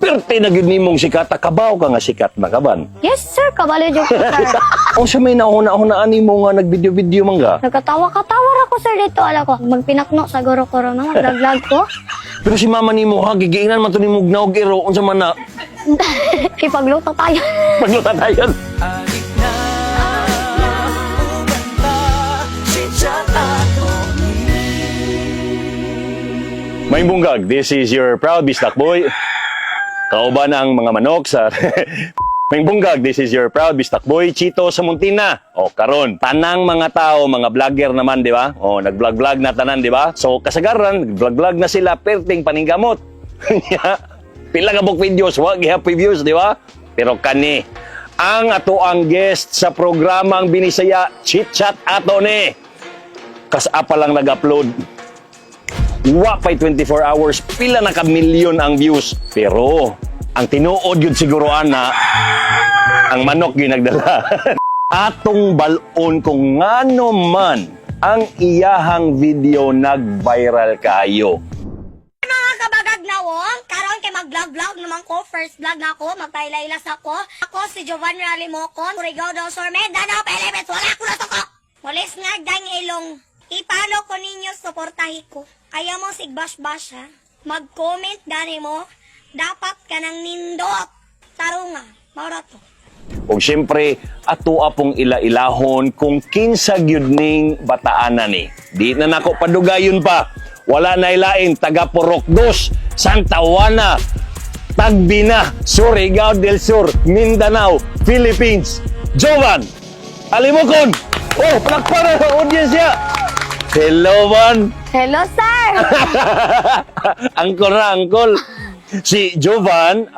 Perte na gid nimong sikat, kabaw ka nga sikat na kaban. Yes, sir. Kabalo dyan ko, sir. O sa may nauna-unaan nimo nga nagvideo-video man ka. Nagkatawa-katawa ako, sir, dito. Ala ko, magpinakno sa goro-koro na, maglag ko. Pero si mama nimo ha, gigiinan man to nimo gnaog iro unsa man na Ipagluto tayo. pagluta tayo. May bunggag, this is your proud bisdak boy. Kauban ang mga manok sa May bunggag, this is your proud bisdak boy, Chito sa Muntina. O karon, tanang mga tao, mga vlogger naman, di ba? O nag-vlog-vlog na tanan, di ba? So kasagaran, nag-vlog-vlog na sila perting paninggamot. Pila ka buk videos, wag happy views, di ba? Pero kani, ang ato ang guest sa programang binisaya Chit Chat ato ni. Kasapa lang nag-upload. Wa pa'y 24 hours, pila na ka-milyon ang views. Pero, ang tinuod yun siguroan na ang manok yun nagdala. Atong balon kung ngano man ang iyahang video nag-viral kayo. Mga kabagag na wong, karon kay mag-vlog-vlog naman ko. First vlog na ako, magpailaylas ako. Ako si Jovan Ralimocon, Surigao del Sur, Mindanao, Philippines, wala ko na to ko. Walis nga dang ilong. Ipalo ko ninyo, suportahi ko. Kaya mo sigbash-bash ha. Mag-comment gani mo. Dapat ka nang nindot. Tarunga, maura to. O siyempre, ato apong ila-ilahon kung kinsa gyud ning bataanan ni. Di na nako padugayon pa. Wala na ilain, taga Purok 2, Santa Juana, Tagbina, Surigao del Sur, Mindanao, Philippines. Jovan Ralimocon! Oh, palakparan ang audience niya! Hello, man! Hello, sir! Angkol na, angkol. Si Jovan,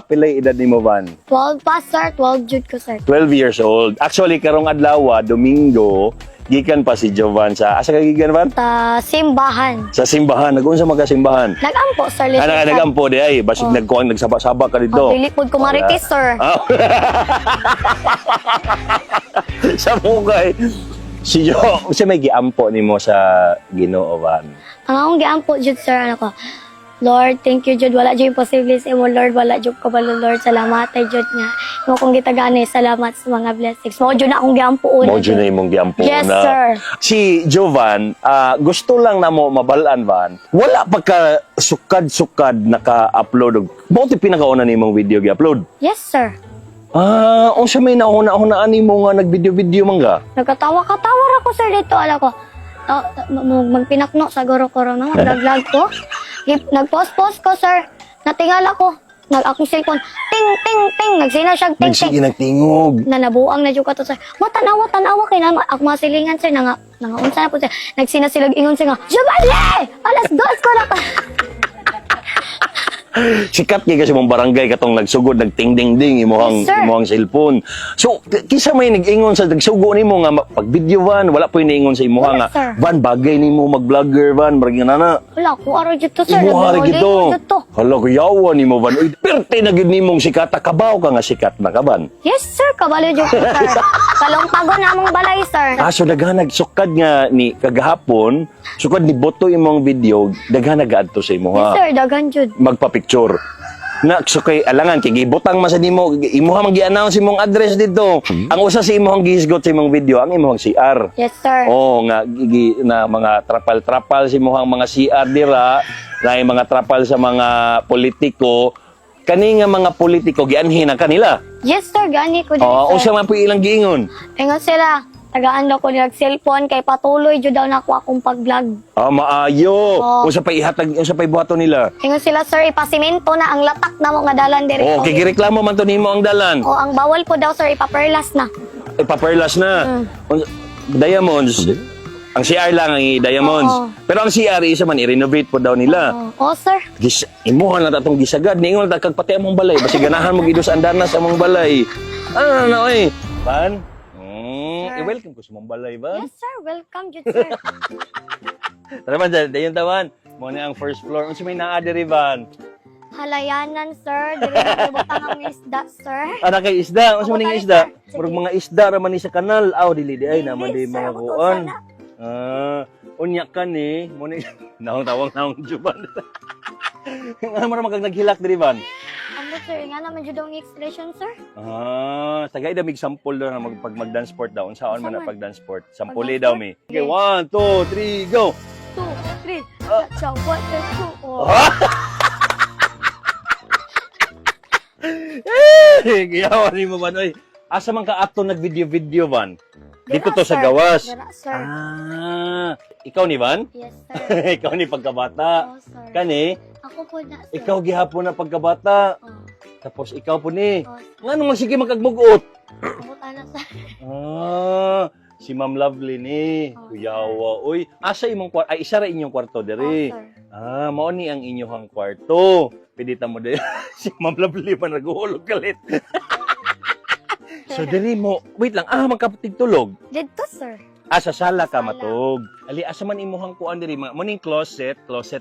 pilay edad ni mo, Van? 12 pa, sir. 12 jud ko, sir. 12 years old. Actually, karong adlaw, Domingo, gikan pa si Jovan sa... Asa ka gikan, Van? Ta simbahan. Sa simbahan. Nag-unsa mga simbahan? Nagampo, sir. Nagampo di ay. Basig nagkuhan, nagsaba-saba ka dito. Dilipod ko maritis, sir. Ah. Sa mukay. Si Jo, siya may giampo ni mo sa Ginoo, Van. Ang akong giampo, jud, sir, ano ko. Lord, thank you, Jud. Wala dyan imposible sa imo, Lord. Wala dyan ko balo, Lord. Salamat, ay Jud nga. Mo kong gitagani, salamat sa mga blessings. Mo dyan na akong giampo una. Mo dyan na imong giampo Yes, na. sir. Si Jovan, gusto lang na mo mabalaan, Van. Wala pa ka sukad-sukad naka-upload. Bakit pinakauna ni mong video gi-upload? Yes, sir. O siya may nauna-unaan ni mo nga nag-video-video man ka? Nagkatawa-katawa ako, sir, dito. Ala ko, magpinakno sa goro-koro na, maglag ko. Nag-post-post ko, sir. Natingala ko. Akong cellphone, ting, ting, ting. Nagsina siya, ting, ting. Nagsige nagtingog. Nanabuang na dyan ka to, sir. Tanawa kay na. Ako masilingan, sir. Unsa na po, sir. Nagsina sila ingon, sir, nga, Jubale! Alas 2 ko na pa. Sikat kay kasi mong barangay katong nagsugod nagting-ding-ding Yes, sir. imong cellphone. So kisa may nag-ingon sa nagsugo nimo nga pag video Van wala po niingon sa imuha Wala, nga sir. Van bagay nimo mag-vlogger Van marag nana. Wala, ko araw dito, sir. Imuha ra gito. Dito. Hala ko yawa nimo Van. Uy, perte na gid nimong sikat kabaw ka nga sikat na ka Van. Yes, sir. Kabalo dyan ko, sir. Kalong-pago na among balay, sir. So daghan sukad nga ni kagahapon, sukad ni boto imong video, daghan nagaadto sa Yes, imuha. sir. Dagan, Jud. Magpa-picture. Na so kay alangan kay gibutang man sa nimo imuha man gi-announce imong address dito. Ang usa sa imong gihisgot sa imong video ang imong CR. Yes, sir. Oh nga na mga trapal-trapal sa imong mga CR dira, na yung mga trapal sa mga politiko. Kani nga mga politiko gianhin na kanila. Yes, sir. Gani ko dito, Oh, sir. usa man po ilang giingon. Ingon sila. Tagaan daw ko nilag cellphone kay patuloy jud daw na ako akong pag-vlog. Maayo. Oh. Usa pa ihatag, usa pa ibuhaton nila. Ingon sila, sir, ipasimento na ang latak na mo nga dalan diri. Oh, kay gireklamo man to nimo ang dalan. O ang bawal po daw, sir, ipaperlas na. Ipaperlas na. Diamonds. Ang CR lang ang i-diamonds. Oo. Pero ang CR isa man i-renovate po daw nila. Oh, sir. Imuhan na tatong gisagad. Ningon na kagpati among balay. Basi ganahan mo gidos andanas among balay. Ano eh. Van? I-welcome ko sa mong balay, Van. Yes, sir. Welcome, Jud, sir. Tara man, dayon tawan. Muna ang first floor. Unsa may naa diri, Van? Halayanan, sir. Dili na ibutang ang isda, sir. Ana kay isda. Unsa man Opo, ning tayo, isda? sir. Murag mga isda ra man ni sa kanal. Aw dili di ay Dili, naman di sir. mga Ako to, kuan. sana. Unya ka ni, mo ni nawang tawang naong juban. Ano mo ra magag naghilak diri, Van? Sabot, sir. Nga naman dyan daw ang installation, sir. Tagay damig sample daw na pag mag-dance sport daw. Unsaon man na Unsa man? pag-dance sport? Sampuli Pag-dance daw sport? mi. Okay, 1, 2, 3, go! 2, 3. Sa 1, 2, oh. Giyawa ni mo man. Oy, asa man ka ato nag-video-video van? Dito Dira, to sa sir. gawas. Dira, sir. Ikaw ni Van? Yes, sir. Ikaw ni pagkabata. Oh, sir. Kani, Ako po na, sir. ikaw gihapon na pagkabata. Oh, Tapos ikaw po ni. oh, Nga nung sige magkagmugot. Sabot, ana, sir. Si Ma'am Lovely ni. Oh, Kuyawa. Uy, asa imong kwarto? Ay, isa ra inyong kwarto Oh, diri. sir. Mao ni ang inyong kwarto. Pidita mo diri. Si Ma'am Lovely pa naghuhulog kalit. So diri mo, wait lang, magkapatig tulog. Dito, sir. Sa sala ka Sala. matug. Ali, asa man imuhang kuan diri, morning closet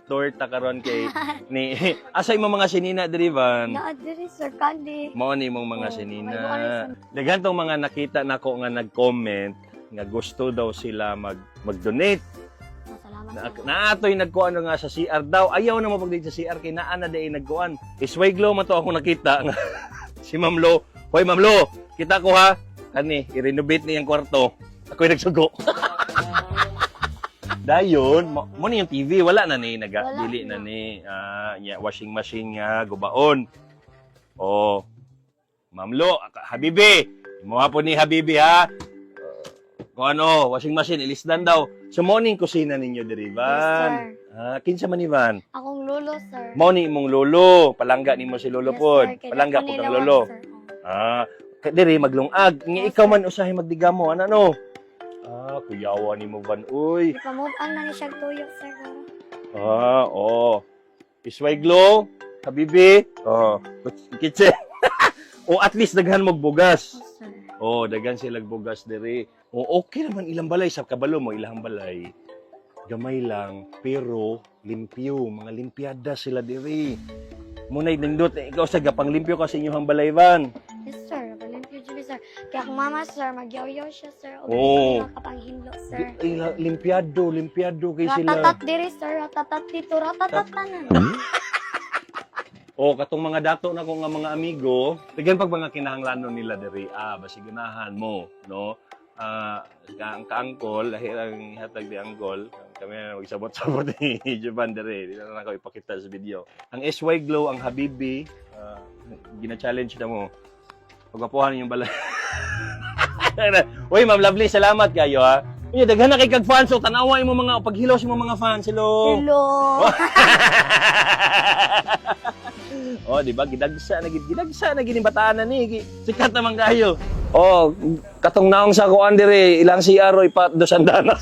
door ta karon kay ni asa imong mga sinina diri Van? Naa, diri, sir. Kandi. Mao ni imong mga Oh, sinina. may mga Daghan tong mga nakita nako nga nag-comment nga gusto daw sila mag-donate. Oh, salamat, Na, sir. naatoy nagkuan nga sa CR daw. Ayaw na mo pag sa CR kay naa na day nagkuan. Isway-glow man to ako nakita nga si Ma'am Lo. Hoy Ma'am Lo, kita ko ha. Ani, i-renovate niyang kwarto. Ako'y nagsugo. Dayon, mo ni yung TV, wala na ni, dili na ni. Washing machine nga, gubaon. Oh, Ma'am Lo, Habibi, mo po ni Habibi ha. Kung ano, washing machine, ilisdan daw. So, morning kusina ninyo, diri, Van. Kinsa man ni Van? Akong lolo, sir. Morning mong lolo. Palangga ni mo si lolo Yes, pod. sir. Kaya Palangga ako po kang nilawag, lolo. sir. Diri, maglungag. Nga Yes, ikaw sir. man usahay magdiga mo. Ano? Kuyawa ni mo, Van. Uy. Di pa move on na ni siya tuyok, sir. Isway glow. Habibi. Kitchen. At least daghan mo bugas. Oh, sir. Daghan sila bugas diri. Okay naman ilang balay. Sa kabalo mo, ilang balay. Gamay lang. Pero, limpyo. Mga limpiada sila diri. Muna'y nindot. Ikaw sa gapang limpyo ka sa inyong balay, Van. Yes, sir. Palimpyo dyan, sir. Kaya kung mama, sir, magyaw-yaw siya, sir. O Oo. kapanghinlo, sir. Limpiado kay sila. Ratatat diri, sir. Ratatat dito. Ratatat tanan. Katong mga dato na ko nga mga amigo, tigyan pag mga kinahanglanon nila diri, basiganahan mo, no? Ang kaangkol, lahir ang hatag di angkol, kami na magsabot-sabot ni Jovan diri, dito na ako ipakita sa video. Ang SY Glow, ang Habibi, gina-challenge na mo. Pagwapuhan yung balay. Uy, Ma'am Lovely, salamat kayo ha. Uy, daghan na kay kag fans, so tanawa mo mga paghilaw sa mga fans. Hello. Hello. Di ba? Gidagsa na gini bataan na ni. Sikat naman kayo. Katong naong sa kuan dire, ilang si Aroy pa 200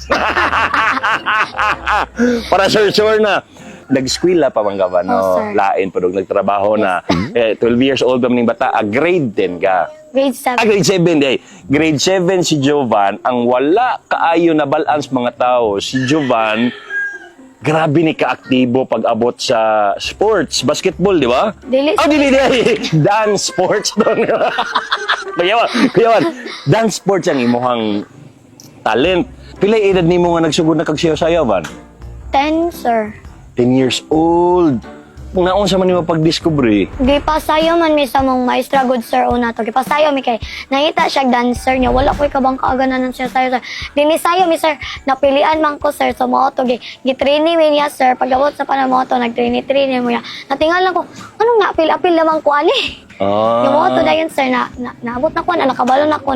para sure na. Nag-eskwela pa man gawa, no? Oh, sir. Lain pa dog nagtrabaho na. 12 years old ba ning bata? Grade 10 ka. Grade 7. Grade 7 day. Grade 7 si Jovan, ang wala kaayo na balance mga tao. Si Jovan, grabe ni kaaktibo pag abot sa sports, basketball, di ba? Dili, sir. Dili. Dance sports doon. Kuyawan, dance sports ang imuhang talent. Pilay edad nimo nga nagsugod na kag sayaw Van? 10, sir. 10 years old. Kung naon sa man nimo pag-discovery. Gipasayo man mi sa mong maestra good sir una to. Gipasayo mi kay nangita siya dancer niya. Wala ko'y kabang kaaganan siya sayo sir. Dinisayo mi sir. Napilian man ko sir sa mo to. Gitraining mi niya sir. Pag-abot sa panahon mo to, nag-training mo niya. Natingal lang ko, anong napil-apil naman ko ani? Yung mo to dayon sir na naabot na ko na nakabalo na ko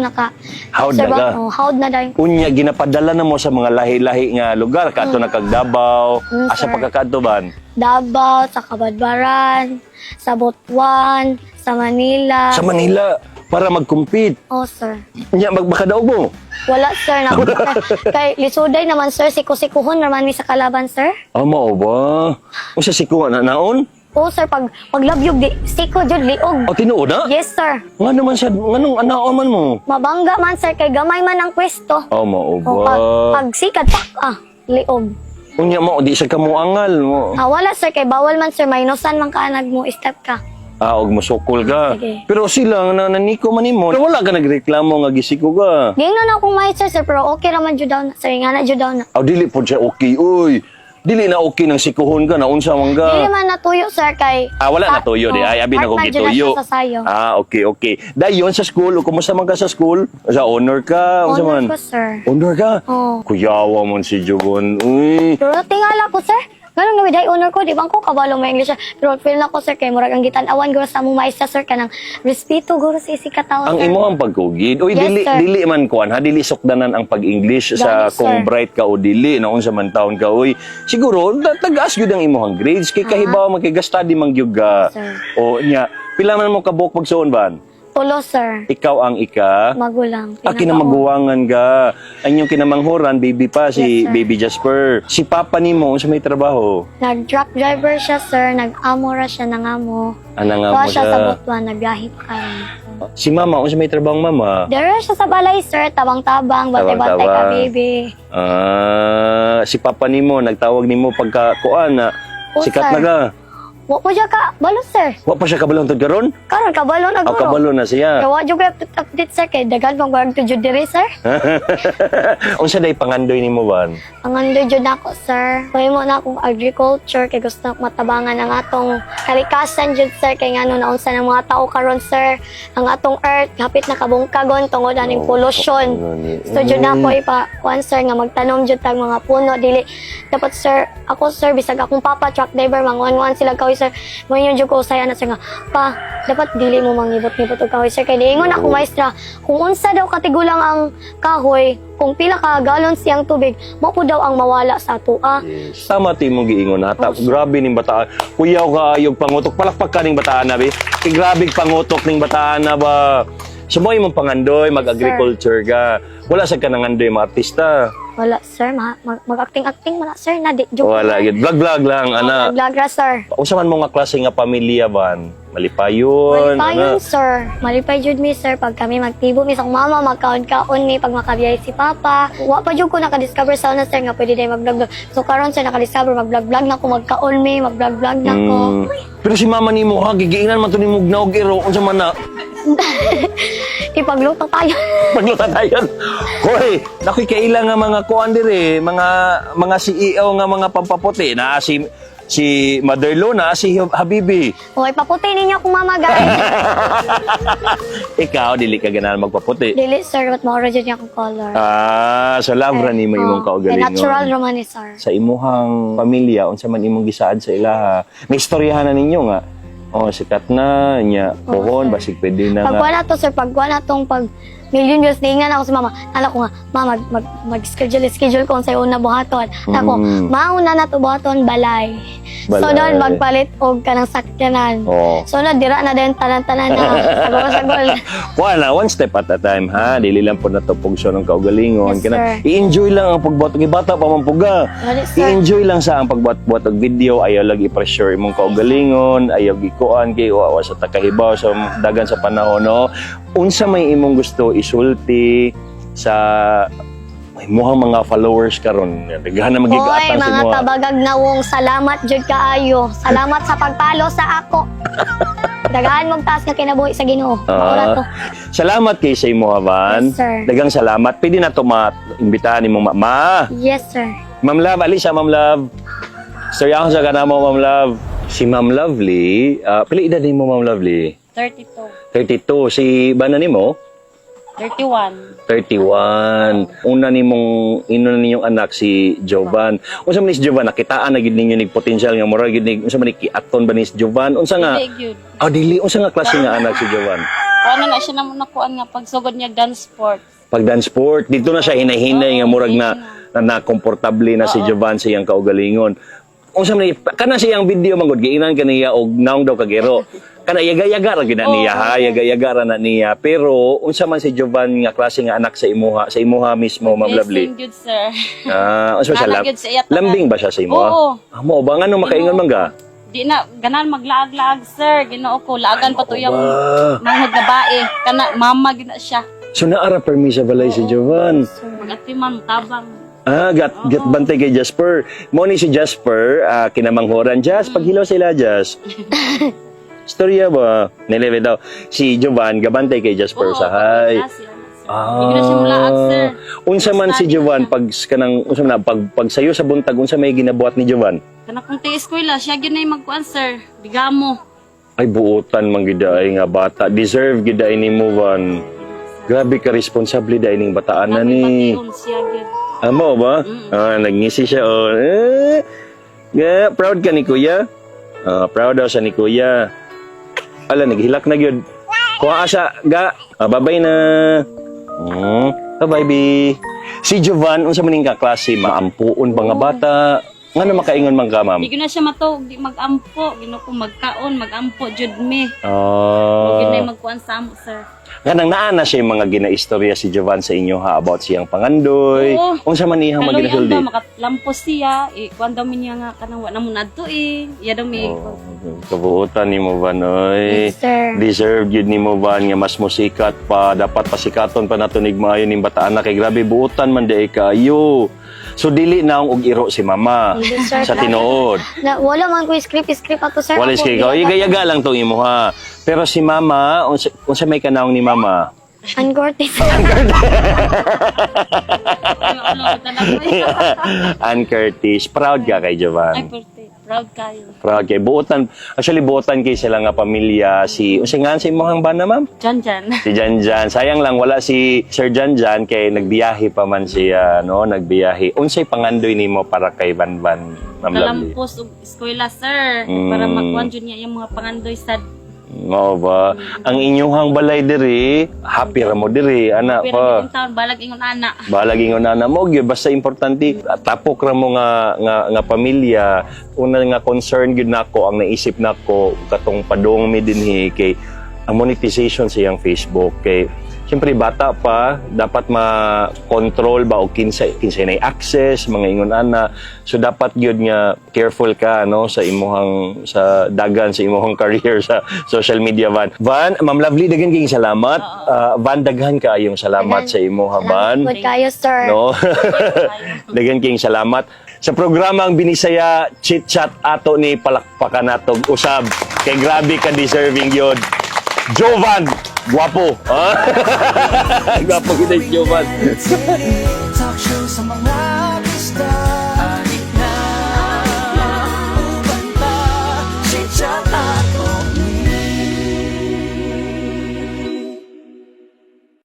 Howd sir, na ka? howd na dayon. Unya, ginapadala na mo sa mga lahi-lahi nga lugar. Kato na kag Davao. Asa sir. pagkakato ban? Davao, sa Kabadbaran, sa Butuan, sa Manila. Sa Manila. Para mag-compete. Oh sir. Unya, makadaog mo. Wala sir na kay lisuday naman sir siku-sikuhon naman mi sa kalaban sir. Mao ba? Unsa sikuha na naon? Oo sir pag labyog di siko jud liog. Tinuod na? Yes sir. Nga naman siya, nganong anao man mo? Mabangga man sir kay gamay man ang pwesto. Mao O ba? pag sikat liog. Unya mo, di sa kamuangal mo. Wala sir kay bawal man sir minusan man kaanag mo step ka. Og musukol ka. Sige. Pero sila, naniko man nimo. Pero wala ka nagreklamo nga gisiko ka. Gingnan akong may sir pero okay ra man jud daw na. Sir nga na jud daw na. Dili po siya okay, uy. Dili na okay nang sikuhon ka na unsa man Dili ka. man natuyo, sir, kay... Wala na tuyo di ay abi na ko Part man dyan na gituyo. siya sa sayo. Okay. Dayon sa school, kumusta man ka sa school? Sa honor ka, unsa man? Honor ko, sir. Honor ka? Oo. Kuyawa man si Jubon. Uy. Pero tingala ko, sir. Ganun nga, day honor ko, di bang ko kabalo may English. Pero feel na ko, sir, kay murag ang gitan-awan guro sa among maestra, sir, kanang respeto guro sa isi katawo, Ang sir. imong pagkugid. Uy, Yes, dili sir. dili man kuan ha, dili sukdanan ang pag-English sa Gani, kung sir. bright ka o dili na unsa man taon ka. Uy, siguro tag-as gyud ang imong grades kay kahibaw man kay study man gyud ka. Sir. O nya, pila man mo ka buok pagsuon ban? Tulo, sir. Ikaw ang Magulang. kinamaguwangan ka. Anyong kinamanghoran, baby pa, si Yes, sir. Baby Jasper. Si papa nimo, sa may trabaho. Nag-truck driver siya, sir. Nag-amora siya ng amo. Anang Kuha mo siya sa siya. Butuan, nagbiyahe pa rin. Si mama, sa may trabaho mama. Dere siya sa balay, sir. Tabang-tabang, bantay-bantay ka, Tabang-tabang. baby. Si papa nimo, nagtawag nimo pagka kuan na. O, Sikat sir. na ka. Wa po siya ka, balo, sir. Wa pa siya kabalong tod karon? Karon kabalo na O guro. kabalo na siya. Kaya wa jud ko update, sir. Kay dagan pang barang to jud diri, sir. Unsa day pangandoy nimo ban? Ang andoy jud nako, sir. Kaya mo na akong agriculture kay gusto ko matabangan ang atong kalikasan jud, sir. Kay ngano naunsa ng mga tao karon, sir. Ang atong earth hapit na kabungkagon tungod aning pollution. So jud na ako kuan, sir, nga magtanom jud tag mga puno dili dapat, sir. Ako, sir, bisag akong papa truck driver manguan-nguan sila kahoy, sir. Mo yun jud ko saya na, sir, nga pa dapat dili mo mangibot-ngibot og kahoy, sir. Kay diingon ako maestra kung unsa daw katigulang ang kahoy, kung pila ka galon siyang tubig, mo po daw ang mawala sa atoa. Tama ti mong giingon hata. Grabe ning bataan. Kuyaw ka ayog pangutok. Palakpak ka ning bataan na bi. Grabe pangutok ning bataan na ba. Sumoy mong pangandoy, mag-agriculture ka. Wala sa ka nangandoy mga artista. Wala, sir. Mag-acting-acting man na, sir. Na, di, joke Wala lang. gid. Vlog-vlog lang ana. Naglagra, sir. Unsa man mo nga klase nga pamilya ban? Malipayon. Malipay ana. yun, sir. Malipay jud mi, sir. Pag kami magtibo, mi sa mama, magkaon-kaon mi, pag makabiyay si papa. Wa pa jud ko nakadiscover sa una, sir, nga pwede day mag-vlog. So, karon, sir, nakadiscover, mag-vlog-vlog na ko, magkaon mi, mag-vlog-vlog na ko. Pero si mama nimo ha gigiinan man to ni mugnaw giro unsa man na Ipagluto tayo. paglutan tayon. Hoy, nakoy kaila nga mga kuan dire, mga CEO nga mga pampaputi na si Mother-in-law na si Habibi. Hoy, paputi ninyo akong mama, guys. Ikaw dili ka ganahan magpaputi. Dili, sir, but maura jud niya akong color. So labra nimo imong kaugalingon. Natural roman ni, sir. Sa imuhang pamilya unsa man imong gisaad sa ilaha. May istoryahan na ninyo nga. Oh, sikat na nya pohon sir. basig pwede na Pagkuha nga. na to, sir, pagkuha na tong pag million views, naingan ako sa mama. Nala ko nga, ma, mag-schedule ko sa una buhaton. Ako, mauna na to buhaton, balay. So, Balay. doon, magpalit og kanang sakyanan. Oh. So, doon, dira na din, tanan-tanan na. Sagol-sagol. Wala, one step at a time ha. Dili lang po natupugso ng kaugalingon. Yes, Kana sir. i-enjoy lang ang pagbuhat og bata pa man puga. Wala, sir. I-enjoy lang sa ang pagbuhat-buhat og video, ayaw lagi i-pressure imong kaugalingon, ayaw gikuan kay wa sa takahibaw sa dagan sa panahon no. Unsa may imong gusto isulti sa imuhang mga followers karon. Daghan na Hoy, magigatang sa mga imuha. tabagag nawong, salamat jud kaayo. Salamat sa pagpalo sa ako. Dagaan mong taas nga kinabuhi sa Ginoo. Maura to. Salamat kay sa imuha Van. Yes, sir. Dagang salamat. Pwede na to ma-imbitahan nimong mama. Yes, sir. Ma'am Love, Alisa, Ma'am Love. Storya ko sa kanamo, Ma'am Love. Si Ma'am Lovely, pili edad ni mo, Ma'am Lovely? 32. 32. Si Bana ni mo? 31. 31. Una ninyong anak si Jovan. Unsa man ni si Jovan nakitaan na gid ninyo nig potential nga mura gid nig unsa man ni kiaton ba ni si Jovan? Unsa nga? Dili gyud. Dili unsa nga klase nga anak si Jovan? Ano na siya naman nakuan nga pagsugod niya dance sport. Pag dance sport, dito na siya hinay-hinay nga murag na komportable na si Jovan sa iyang kaugalingon. Unsa man ni kana siyang video mangod giinan kaniya og naong daw kagero. Kana yaga-yaga ra gid na niya ha, yaga-yaga ra na niya. Pero unsa man si Jovan nga klase nga anak sa imuha mismo, Ma'am Lovely? Blessing gyud, sir. Unsa siya Nana gyud sa iya tanan. lambing ba siya sa imuha? Oo. Mo ba ngano makaingon man ka? Di na ganan maglaag-laag, sir. Ginoo ko laagan pa to yung Ba. manghod na bae. Kana mama gyud na siya. So naara permi sa balay si Jovan. Magatiman tabang. Gat bantay kay Jasper. Mo ni si Jasper, kinamanghoran. Jas, paghilaw sila, Jas. Storya ba? Nileve daw. Si Jovan, gabantay kay Jasper Oo, sa hay. pagod na siya. Hindi na siya mulaag, sir. Unsa man si Jovan pag kanang unsa man pag sayo sa buntag unsa may ginabuhat ni Jovan? Kana kung eskwela, siya gyud na magkuan, sir. Bigamo. Ay buutan man gid ay nga bata. Deserve gid ay ni mo Van. Grabe ka responsable dai ning bataan na ni. Pagpatiyon siya gyud. Amo ba? Nagngisi siya. Oh. Proud ka ni Kuya? Proud daw siya ni Kuya. Ala, naghilak na gyud. Kuha asa, ga. Babay na. Bye-bye, bi. Si Jovan, unsa man ning kaklase, maampuon ba nga bata? Nga na makaingon man ka, ma'am? Di ko na siya matog, di mag-ampo. Gino ko magkaon, mag-ampo jud me. Ah. Huwag na magkuan sa amo, sir. Ganang naana siya yung mga ginaistorya si Jovan sa inyo ha about siyang pangandoy. Oo. Unsa man iyang mga Kaloy ang ginasuldi? daw, makalampos siya. Kuan daw mi niya nga, kanang wa na mo nadto eh. Iya daw mi. Kabuutan ni mo Van, oy. Yes, sir. Deserve yun ni mo Van nga mas musikat pa. Dapat pasikaton pa nato nig maayo ning bataan na kay grabe buutan man di kayo. So dili na og iro si mama Hindi, sir. sa tinuod. Na, wala man ko script ato, sir. Walis kay ikaw. Igayaga lang tong imo ha. Pero si mama, unsa may kanaong ni mama? Ungorte, sir. Ann Curtis, proud ka kay Ay, Jovan. birthday. Proud kayo. Proud kay buotan. Actually buotan kay sila nga pamilya si unsa nga sa imong bana ma'am? Jan Jan. Si Janjan. Sayang lang wala si Sir Janjan kay nagbiyahe pa man siya, no? Nagbiyahe. Unsay pangandoy nimo para kay Banban, Ma'am Lovely? Kalampos og eskwela, sir. Para magkuan jud niya yung mga pangandoy sa Mao ba? Ang inyong balay diri, happy ra mo diri, ana pero pa. yung taon balag ingon ana. Balag ingon na mo gyud basta importante tapok ra mo nga pamilya. Una nga concern gyud nako ang naisip nako katong padong mi dinhi kay ang monetization sa iyang Facebook kay siyempre bata pa dapat ma-control ba o kinsay na access mga ingon ana so dapat gyud nga careful ka no sa imuhang sa dagan sa imuhang career sa social media Van Ma'am Lovely daghan kayong salamat Van daghan kaayong salamat sa imuha Van Good kayo, sir. no daghan kayong salamat sa programang Binisaya Chit Chat ato ni palakpakan natog usab kay grabe ka deserving yun Jovan guwapo guwapo kita si Jovan Talk show sa mga pista